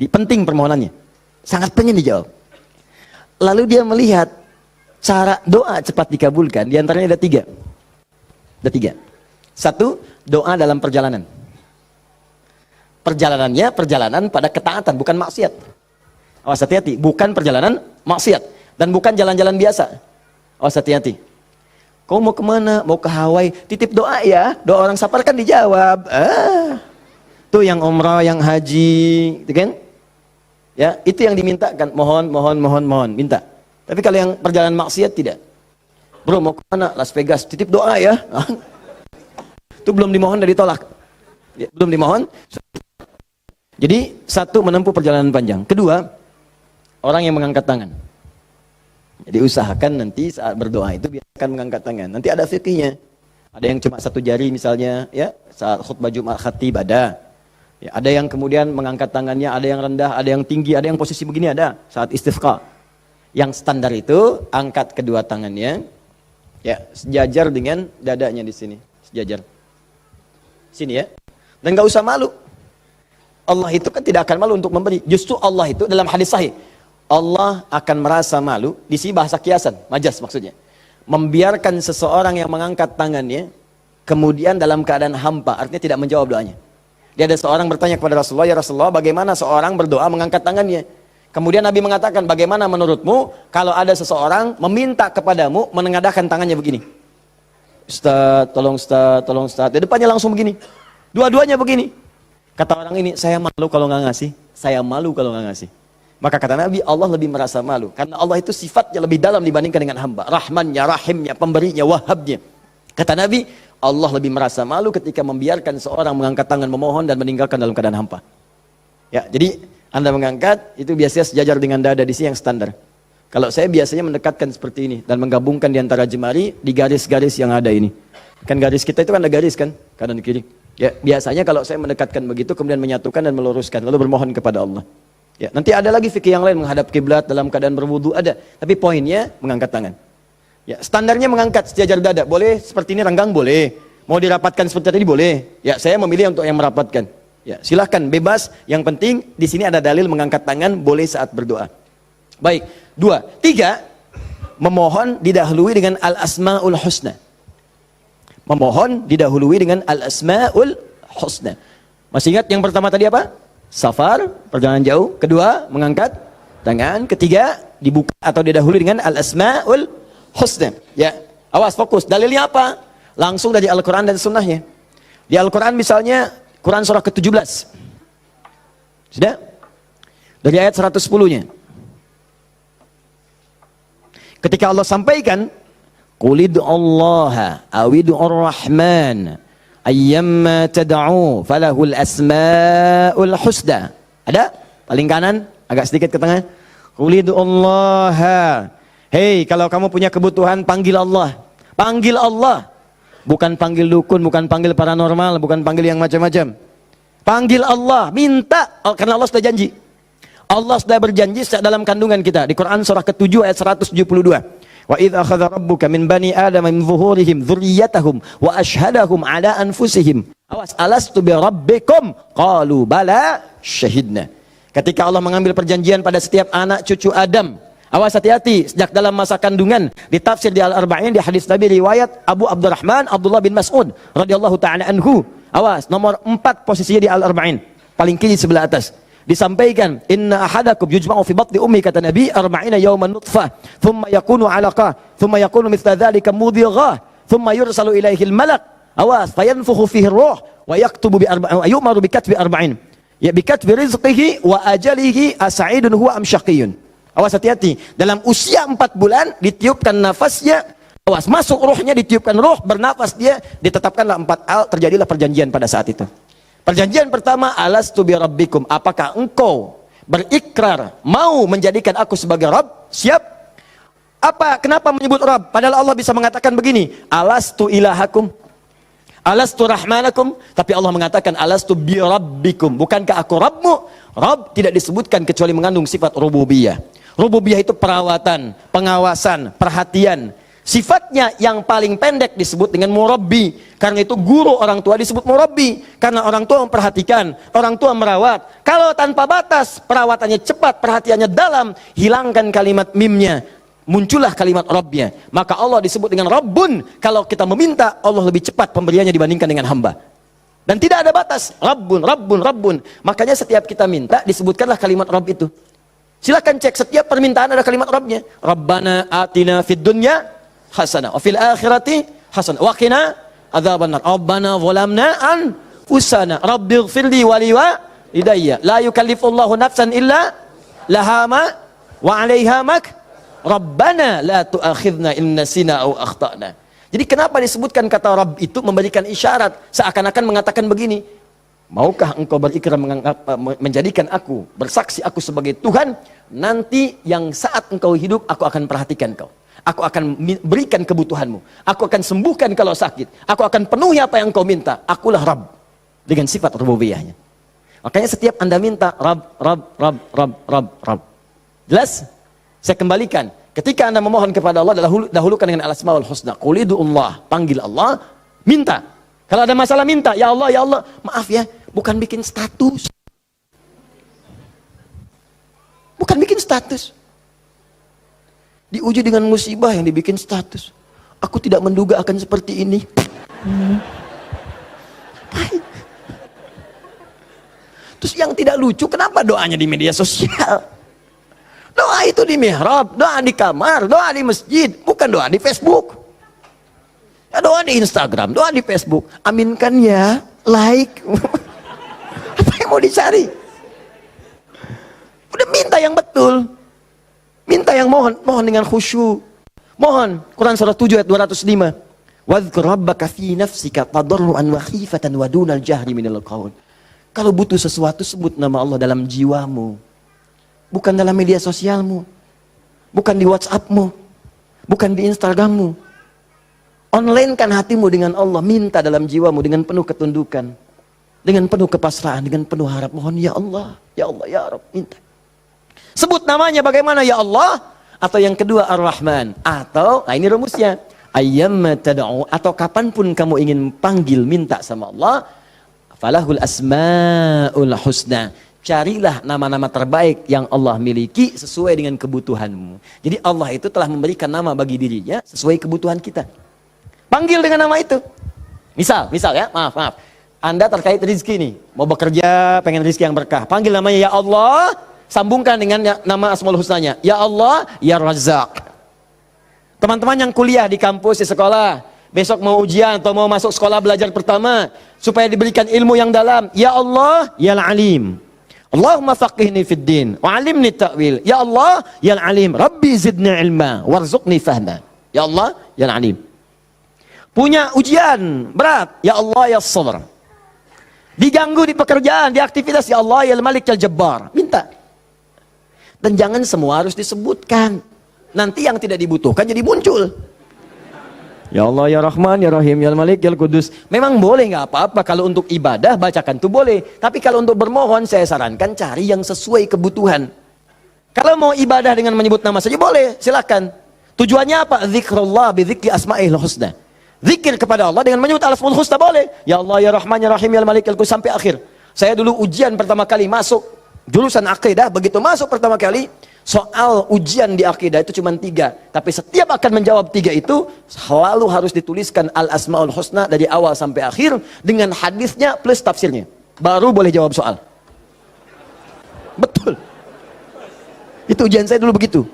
Penting permohonannya, sangat pengen dijawab. Lalu dia melihat cara doa cepat dikabulkan, diantaranya ada tiga. Ada tiga. Satu, doa dalam perjalanan. Perjalanannya perjalanan pada ketaatan, bukan maksiat. Awas hati-hati, bukan perjalanan maksiat dan bukan jalan-jalan biasa. Awas hati-hati. Kau mau kemana? Mau ke Hawaii? Titip doa ya. Doa orang safar kan dijawab. Tuh yang umrah, yang haji, gitu kan? Ya, itu yang diminta kan. Mohon, minta. Tapi kalau yang perjalanan maksiat tidak. Bro, mau kemana? Las Vegas. Titip doa ya. Itu belum dimohon dan ditolak. Ya, belum dimohon. Jadi satu, menempuh perjalanan panjang. Kedua, orang yang mengangkat tangan. Jadi usahakan nanti saat berdoa itu biasakan mengangkat tangan. Nanti ada fikihnya. Ada yang cuma satu jari misalnya, ya saat khutbah Jumat Khatib ada. Ya, ada yang kemudian mengangkat tangannya, ada yang rendah, ada yang tinggi, ada yang posisi begini ada saat istisqa. Yang standar itu angkat kedua tangannya, ya sejajar dengan dadanya di sini, sejajar. Sini ya. Dan nggak usah malu. Allah itu kan tidak akan malu untuk memberi. Justru Allah itu dalam hadis sahih, Allah akan merasa malu, di sini bahasa kiasan, majas maksudnya. Membiarkan seseorang yang mengangkat tangannya, kemudian dalam keadaan hampa, artinya tidak menjawab doanya. Dia ada seorang bertanya kepada Rasulullah, ya Rasulullah, bagaimana seorang berdoa mengangkat tangannya? Kemudian Nabi mengatakan, bagaimana menurutmu kalau ada seseorang meminta kepadamu menengadahkan tangannya begini? Ustaz, tolong Ustaz, tolong Ustaz. Di depannya langsung begini. Dua-duanya begini. Kata orang ini, saya malu kalau nggak ngasih. Saya malu kalau nggak ngasih. Maka kata Nabi, Allah lebih merasa malu. Karena Allah itu sifatnya lebih dalam dibandingkan dengan hamba. Rahmannya, rahimnya, pemberinya, wahabnya. Kata Nabi, Allah lebih merasa malu ketika membiarkan seorang mengangkat tangan memohon dan meninggalkan dalam keadaan hampa. Ya, jadi Anda mengangkat, itu biasanya sejajar dengan dada di sini yang standar. Kalau saya biasanya mendekatkan seperti ini. Dan menggabungkan di antara jemari di garis-garis yang ada ini. Kan garis kita itu kan ada garis kan, kanan kiri. Ya, biasanya kalau saya mendekatkan begitu, kemudian menyatukan dan meluruskan. Lalu bermohon kepada Allah. Ya, nanti ada lagi fikih yang lain menghadap kiblat dalam keadaan berwudu ada, tapi poinnya mengangkat tangan. Ya, standarnya mengangkat sejajar dada. Boleh seperti ini renggang boleh. Mau dirapatkan seperti tadi boleh. Ya, saya memilih untuk yang merapatkan. Ya, silahkan bebas. Yang penting di sini ada dalil mengangkat tangan boleh saat berdoa. Baik, dua, tiga, memohon didahului dengan al-asmaul husna. Memohon didahului dengan al-asmaul husna. Masih ingat yang pertama tadi apa? Safar, perjalanan jauh. Kedua, mengangkat tangan. Ketiga, dibuka atau didahului dengan al-asmaul husna. Ya, awas fokus. Dalilnya apa? Langsung dari Al-Quran dan Sunnahnya. Di Al-Quran misalnya, Quran surah ke-17. Sudah? Dari ayat 110-nya. Ketika Allah sampaikan, Qulid Allah awid'ur rahman ayyamma tad'u falahul asmaul husna. Ada? Paling kanan, agak sedikit ke tengah. Qulid Allah. Hei, kalau kamu punya kebutuhan, panggil Allah. Panggil Allah. Bukan panggil dukun, bukan panggil paranormal, bukan panggil yang macam-macam. Panggil Allah, minta, karena Allah sudah janji. Allah sudah berjanji dalam kandungan kita. Di Quran surah ke-7 ayat 172. Wa idz akhadha rabbuka min bani adama min zuhurihim dzurriyyatahum wa ashhadahum ala anfusihim. Awas, alastu bi rabbikum? Qalu bala syahidna. Ketika Allah mengambil perjanjian pada setiap anak cucu Adam. Awas, hati-hati, sejak dalam masa kandungan. Ditafsir di Al-Arba'in, di hadis Nabi riwayat Abu Abdurrahman Abdullah bin Mas'ud radhiyallahu taala anhu. Awas, nomor 4 posisinya di Al-Arba'in, paling kiri sebelah atas. Disampaikan, inna ahadakum yujma'u fi batni ummi, kata Nabi, 40 yawman nutfah, thumma yakunu 'alaqah, thumma yakunu mithla dhalika mudghah, thumma yursalu ilaihi al-malak. Awas, fayanfukhu fihi ar-ruh wa yaktubu bi arba'in, yu'maru bi katbi 40. Ya, bi katbi rizqihi wa ajalihi as'idun huwa am syaqiyyun. Awas, hati-hati, dalam usia 4 bulan ditiupkan nafasnya. Awas, masuk ruhnya, ditiupkan ruh, bernafas dia, ditetapkanlah 4 hal, terjadilah perjanjian pada saat itu. Perjanjian pertama, alastu bi rabbikum, apakah engkau berikrar mau menjadikan aku sebagai Rabb? Siap. Apa? Kenapa menyebut Rabb? Padahal Allah bisa mengatakan begini, alastu ilahakum, alastu rahmanakum, tapi Allah mengatakan alastu bi rabbikum, bukankah aku Rabbmu? Rabb tidak disebutkan kecuali mengandung sifat rububiyah. Rububiyah itu perawatan, pengawasan, perhatian. Sifatnya yang paling pendek disebut dengan murabbi. Karena itu guru orang tua disebut murabbi. Karena orang tua memperhatikan, orang tua merawat. Kalau tanpa batas, perawatannya cepat, perhatiannya dalam, hilangkan kalimat mimnya, muncullah kalimat Rabbnya. Maka Allah disebut dengan Rabbun. Kalau kita meminta, Allah lebih cepat pemberiannya dibandingkan dengan hamba. Dan tidak ada batas. Rabbun, Rabbun, Rabbun. Makanya setiap kita minta, disebutkanlah kalimat Rabb itu. Silakan cek, setiap permintaan ada kalimat Rabbnya. Rabbana atina fid dunya hasanah wa fil akhirati hasanah wa qina adzabannar. Rabbana zalamna anfusana rabbighfirli wa liwalidayya la yukallifullahu nafsan illa laha ma wa 'alaiha mak Rabbana la tu'akhidna in nasina aw akhtana. Jadi kenapa disebutkan kata Rabb itu memberikan isyarat seakan-akan mengatakan begini, maukah engkau berikrar menjadikan aku, bersaksi aku sebagai Tuhan, nanti yang saat engkau hidup aku akan perhatikan kau. Aku akan berikan kebutuhanmu. Aku akan sembuhkan kalau sakit. Aku akan penuhi apa yang kau minta. Akulah Rabb. Dengan sifat rububiyahnya. Makanya setiap Anda minta Rabb, Rabb, Rabb, Rabb, Rabb, Rabb. Jelas? Saya kembalikan. Ketika Anda memohon kepada Allah, dahulukan dengan al-asmaul husna. Qul Allah, panggil Allah, minta. Kalau ada masalah minta, ya Allah, maaf ya, bukan bikin status. Bukan bikin status. Diuji dengan musibah yang dibikin status. Aku tidak menduga akan seperti ini. Terus yang tidak lucu, kenapa doanya di media sosial? Doa itu di mihrab, doa di kamar, doa di masjid, bukan doa di Facebook. Ya, doa di Instagram, doa di Facebook. Aminkan ya, like. Apa yang mau dicari? Udah minta yang betul. Minta yang mohon dengan khusyuk. Mohon, Quran surah 7 ayat 205. Wadhkur rabbaka fi nafsika tadarruan wa khifatan wa dunal jahri minal qaul. Kalau butuh sesuatu, sebut nama Allah dalam jiwamu. Bukan dalam media sosialmu. Bukan di WhatsAppmu. Bukan di Instagrammu. Online-kan hatimu dengan Allah. Minta dalam jiwamu dengan penuh ketundukan. Dengan penuh kepasrahan, dengan penuh harap. Mohon ya Allah, ya Allah, ya Rabb, minta. Sebut namanya bagaimana, ya Allah. Atau yang kedua Ar-Rahman. Atau, nah ini rumusnya, ayyamma tad'u, atau kapanpun kamu ingin panggil minta sama Allah, falahul asmaul husna. Carilah nama-nama terbaik yang Allah miliki sesuai dengan kebutuhanmu. Jadi Allah itu telah memberikan nama bagi dirinya sesuai kebutuhan kita. Panggil dengan nama itu. Misal ya, maaf. Anda terkait rezeki nih, mau bekerja, pengen rezeki yang berkah. Panggil namanya ya Allah, sambungkan dengan nama Asmaul Husnanya. Ya Allah, ya Razzaq. Teman-teman yang kuliah di kampus, di sekolah, besok mau ujian atau mau masuk sekolah belajar pertama, supaya diberikan ilmu yang dalam. Ya Allah, ya Alim. Allahumma faqihni fid din, wa alimni ta'wil. Ya Allah, ya Alim. Rabbi zidni ilma, warzuqni fahma. Ya Allah, ya Alim. Punya ujian berat, ya Allah, ya Sabr. Diganggu di pekerjaan, di aktivitas, ya Allah, ya Malik, ya Jabbar. Minta. Dan jangan semua harus disebutkan. Nanti yang tidak dibutuhkan jadi muncul. Ya Allah, ya Rahman, ya Rahim, ya Malik, ya Qudus. Memang boleh, nggak apa-apa. Kalau untuk ibadah, bacakan itu boleh. Tapi kalau untuk bermohon, saya sarankan cari yang sesuai kebutuhan. Kalau mau ibadah dengan menyebut nama saja boleh, silakan. Tujuannya apa? Zikrullah bidzikri asma'il husna. Zikir kepada Allah dengan menyebut al-asmaul husna boleh. Ya Allah, ya Rahman, ya Rahim, ya Malik, ya Qudus, sampai akhir. Saya dulu ujian pertama kali masuk jurusan akidah, begitu masuk pertama kali, soal ujian di akidah itu cuma 3. Tapi setiap akan menjawab 3 itu, selalu harus dituliskan al-asmaul husna dari awal sampai akhir, dengan hadisnya plus tafsirnya. Baru boleh jawab soal. Betul. Itu ujian saya dulu begitu.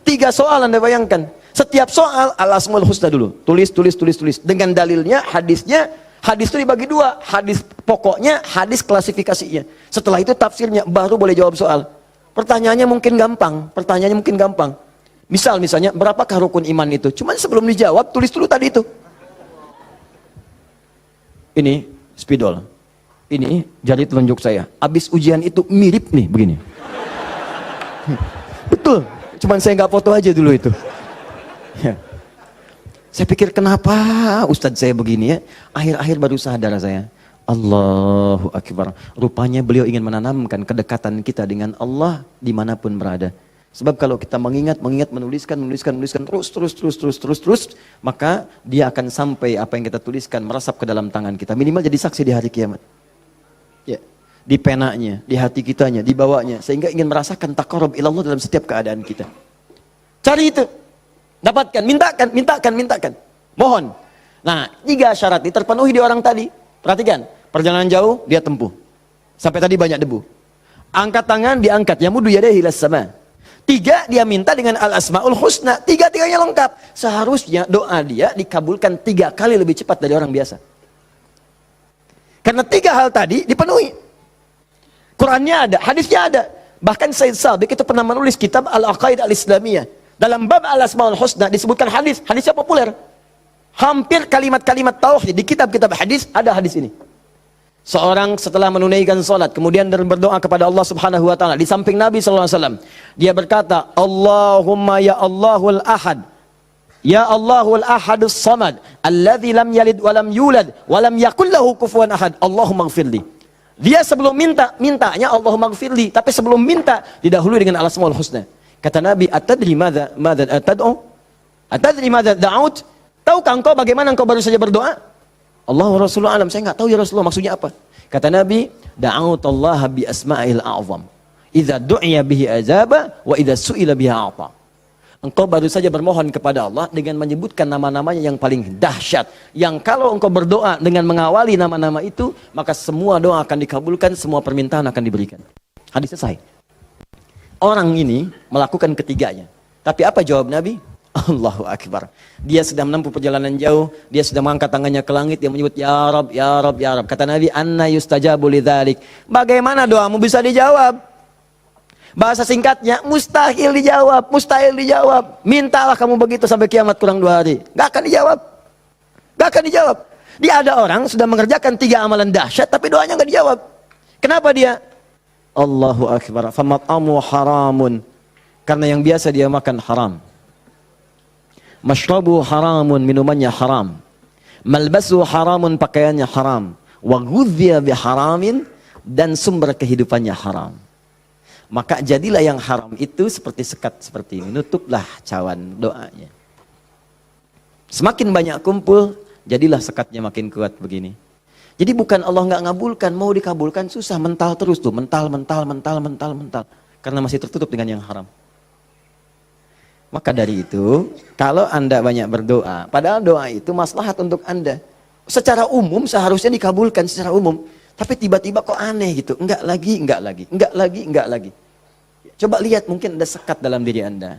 3 soal Anda bayangkan. Setiap soal al-asmaul husna dulu. Tulis. Dengan dalilnya, hadisnya. Hadis itu dibagi 2. Hadis pokoknya, hadis klasifikasinya. Setelah itu tafsirnya, baru boleh jawab soal. Pertanyaannya mungkin gampang. Misalnya, berapakah rukun iman itu? Cuman sebelum dijawab, tulis dulu tadi itu. Ini spidol. Ini jari telunjuk saya. Abis ujian itu mirip nih, begini. Betul. Cuman saya nggak foto aja dulu itu. Ya. Saya pikir kenapa Ustadz saya begini ya. Akhir-akhir baru sadar saya. Allahu Akbar. Rupanya beliau ingin menanamkan kedekatan kita dengan Allah dimanapun berada. Sebab kalau kita mengingat, menuliskan terus, maka dia akan sampai apa yang kita tuliskan merasap ke dalam tangan kita. Minimal jadi saksi di hari kiamat. Ya, di penanya, di hati kitanya, di bawahnya, sehingga ingin merasakan taqarrub ilallah dalam setiap keadaan kita. Cari itu, dapatkan, mintakan. Mohon. Nah, 3 syarat ini terpenuhi di orang tadi. Perhatikan, perjalanan jauh dia tempuh. Sampai tadi banyak debu. Angkat tangan diangkat, yamudu yadayhi ilas sama. 3, dia minta dengan al-asmaul husna. 3-tiganya lengkap. Seharusnya doa dia dikabulkan 3 kali lebih cepat dari orang biasa. Karena 3 hal tadi dipenuhi. Qurannya ada, hadisnya ada. Bahkan Said Sabiq itu pernah menulis kitab Al-Aqaid Al-Islamiyah. Dalam bab al-asmaul husna disebutkan hadis. Hadisnya populer. Hampir kalimat-kalimat tauhid di kitab-kitab hadis ada hadis ini. Seorang setelah menunaikan salat kemudian berdoa kepada Allah Subhanahu wa taala di samping Nabi sallallahu alaihi wasallam, dia berkata, Allahumma ya Allahul Ahad, ya Allahul Ahadus Samad, alladzi lam yalid wa lam yulad wa lam yakul lahu kufuwan ahad, Allahumma ighfirli. Dia sebelum mintanya Allahumma ighfirli, tapi sebelum minta didahului dengan al-asmaul husna. Kata Nabi, atadri madza tad'u? Atadri madza da'ut? Tahukah engkau bagaimana engkau baru saja berdoa? Allah wa Rasulullah alam, saya nggak tahu ya Rasulullah maksudnya apa. Kata Nabi, da'autallah bi asma'il a'zam. Idza du'iya bihi azaba wa idza su'ila bihi a'ta. Engkau baru saja bermohon kepada Allah dengan menyebutkan nama-namanya yang paling dahsyat. Yang kalau engkau berdoa dengan mengawali nama-nama itu, maka semua doa akan dikabulkan, semua permintaan akan diberikan. Hadis selesai. Orang ini melakukan ketiganya. Tapi apa jawab Nabi? Allahu Akbar. Dia sudah menempuh perjalanan jauh, dia sudah mengangkat tangannya ke langit, dia menyebut ya Rab, ya Rab, ya Rab. Kata Nabi, anna yustajabu lidzalik. Bagaimana doamu bisa dijawab? Bahasa singkatnya, mustahil dijawab, mustahil dijawab. Mintalah kamu begitu sampai kiamat kurang 2 hari. Gak akan dijawab. Gak akan dijawab. Dia ada orang sudah mengerjakan 3 amalan dahsyat tapi doanya gak dijawab. Kenapa dia? Allahu Akbar. Famat'amu haramun. Karena yang biasa dia makan haram. Mashrabu haramun, minumannya haram. Malbasu haramun, pakaiannya haram. Wa ghudhiya biharamin, dan sumber kehidupannya haram. Maka jadilah yang haram itu seperti sekat seperti ini. Nutuplah cawan doanya. Semakin banyak kumpul, jadilah sekatnya makin kuat begini. Jadi bukan Allah nggak ngabulkan, mau dikabulkan susah, mental terus tuh, mental. Karena masih tertutup dengan yang haram. Maka dari itu, kalau Anda banyak berdoa, padahal doa itu maslahat untuk Anda. Secara umum seharusnya dikabulkan secara umum. Tapi tiba-tiba kok aneh gitu. Enggak lagi. Coba lihat, mungkin ada sekat dalam diri Anda.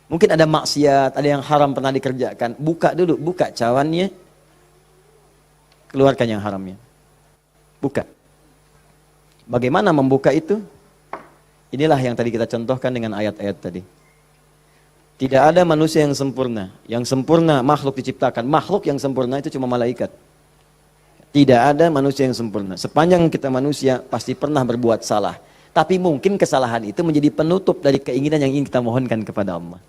Mungkin ada maksiat, ada yang haram pernah dikerjakan. Buka dulu, buka cawannya. Keluarkan yang haramnya. Buka. Bagaimana membuka itu? Inilah yang tadi kita contohkan dengan ayat-ayat tadi. Tidak ada manusia yang sempurna. Yang sempurna makhluk diciptakan. Makhluk yang sempurna itu cuma malaikat. Tidak ada manusia yang sempurna. Sepanjang kita manusia pasti pernah berbuat salah. Tapi mungkin kesalahan itu menjadi penutup dari keinginan yang ingin kita mohonkan kepada Allah.